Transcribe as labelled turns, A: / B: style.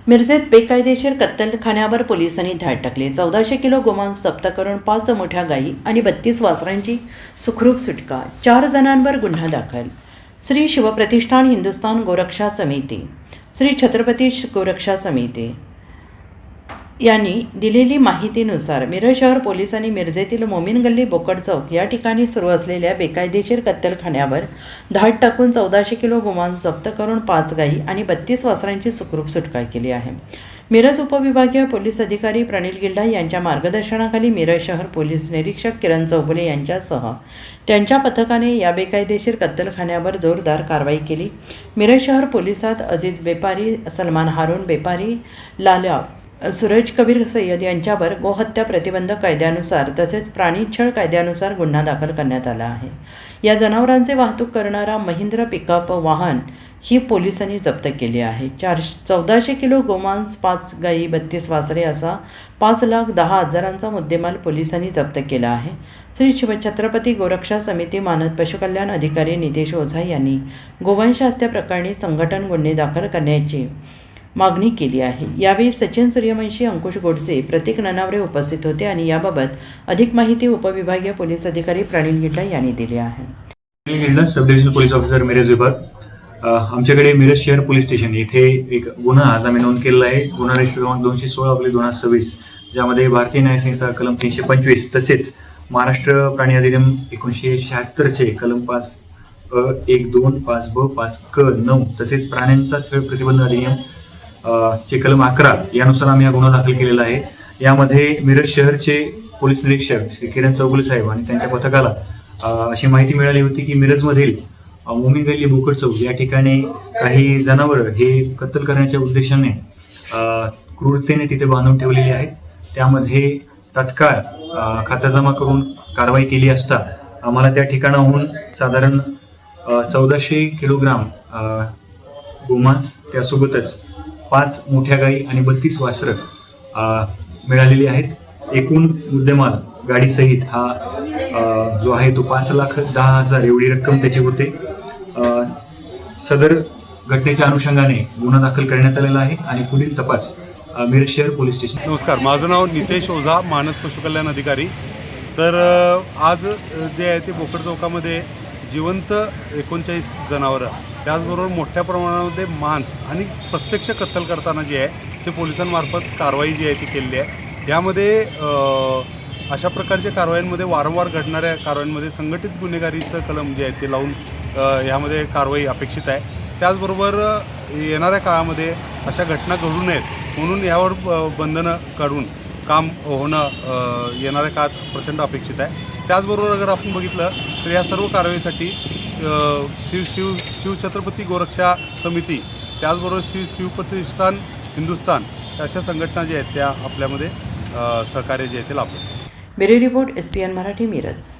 A: मिरजेत बेकायदेशीर कत्तलखान्यावर पोलिसांनी धाड टाकली। 1400 किलो गोमांस जप्त करून 5 मोठ्या गायी आणि 32 वासरांची सुखरूप सुटका। 4 जणांवर गुन्हा दाखल। श्री शिवप्रतिष्ठान हिंदुस्थान गोरक्षा समिती, श्री छत्रपती गोरक्षा समिती यांनी दिलेली माहितीनुसार मिरज शहर पोलिसांनी मिरजेतील मोमीन गल्ली बोकड चौक या ठिकाणी सुरू असलेल्या बेकायदेशीर कत्तलखान्यावर धाड टाकून 1400 किलो गोमांस जप्त करून 5 गायी आणि 32 वासरांची सुखरूप सुटका केली आहे। मिरज उपविभागीय पोलीस अधिकारी प्रणिल गिल्डा यांच्या मार्गदर्शनाखाली मिरज शहर पोलीस निरीक्षक किरण चौगुले यांच्यासह त्यांच्या पथकाने या बेकायदेशीर कत्तलखान्यावर जोरदार कारवाई केली। मिरज शहर पोलिसात अजीज बेपारी, सलमान हारून बेपारी, लाला सूरज कबीर सय्यद यांच्यावर गोहत्या प्रतिबंध कायद्यानुसार तसेच प्राणीछळ कायद्यानुसार गुन्हा दाखल करण्यात आला आहे। या जनावरांचे वाहतूक करणारा महिंद्रा पिकअप वाहन ही पोलिसांनी जप्त केली आहे। 1400 किलो गोमांस, 5 गायी, 32 वासरे असा 5,10,000चा मुद्देमाल पोलिसांनी जप्त केला आहे। श्री शिवछत्रपती गोरक्षा समिती मानद पशुकल्याण अधिकारी नितेश ओझा यांनी गोवंश हत्या प्रकरणी संघटन गुन्हे दाखल करण्याची मागणी केली आहे। यावेळी सचिन सूर्यवंशी, अंकुश गोडसे, प्रतीक ननावरे उपस्थित होते आणि याबाबत अधिक माहिती उपविभागीय पोलीस अधिकारी प्रणिल गिल्डा यांनी दिली आहे।
B: प्रणिल गिल्डा, सब डिव्हिजनल पोलीस ऑफिसर मिरज विभाग। आमच्याकडे मिरज शहर पोलीस स्टेशन येथे एक गुन्हा आज आम्ही नोंद केलेला आहे। गुन्हा रजिस्टर क्रमांक 216/2026, ज्यामध्ये भारतीय न्याय संहिता कलम 325 तसेच महाराष्ट्र प्राणी अधिनियम 1976चे कलम 5(1), 2, 5(ब), 5(क), 9 तसेच प्राण्यांचा छळ प्रतिबंध अधिनियम चे कलम 11 यानुसार आम्ही हा गुन्हा दाखल केलेला आहे। यामध्ये मिरज शहरचे पोलीस निरीक्षक श्री किरण चौगुले साहेब आणि त्यांच्या पथकाला अशी माहिती मिळाली होती की मिरजमधील मोमीन गल्ली बोकड चौक या ठिकाणी काही जनावरं हे कत्तल करण्याच्या उद्देशाने क्रूरतेने तिथे बांधून ठेवलेली आहेत। त्यामध्ये तात्काळ खातरजमा करून कारवाई केली असता आम्हाला त्या ठिकाणाहून साधारण 1400 किलोग्राम गोमांस, त्यासोबतच 5 मोठ्या गायी आणि 32 वासरं मिळालेली आहेत। एकूण मुद्देमाल गाडीसहित हा जो आहे तो 5,10,000 एवढी रक्कम त्याची होते। सदर घटनेच्या अनुषंगाने गुन्हा दाखल करण्यात आलेला आहे आणि पुढील तपास मिरज शहर पोलीस स्टेशन।
C: नमस्कार, माझं नाव नितेश ओझा, मानद पशुकल्याण अधिकारी। तर आज जे आहे ते बोकड चौकामध्ये जिवंत 39 जनावरं, त्याचबरोबर मोठ्या प्रमाणामध्ये मांस आणि प्रत्यक्ष कत्तल करताना जे आहे ते पोलिसांमार्फत कारवाई जी आहे ती केलेली आहे। यामध्ये अशा प्रकारच्या कारवाईंमध्ये वारंवार घडणाऱ्या कारवाईंमध्ये संघटित गुन्हेगारीचं कलम जे आहे ते लावून यामध्ये कारवाई अपेक्षित आहे। त्याचबरोबर येणाऱ्या काळामध्ये अशा घटना घडू नयेत म्हणून यावर बंधनं काढून काम होणं येणाऱ्या काळात प्रचंड अपेक्षित आहे। त्याचबरोबर अगर आपण बघितलं तर या सर्व कारवाईसाठी शिवछत्रपती गोरक्षा समिती, त्याचबरोबर श्री शिवप्रतिष्ठान हिंदुस्थान अशा संघटना ज्या आहेत त्या आपल्यामध्ये सहकार्य जे आहे ते लाभतात।
A: Bureau report SPN Marathi, Miraj.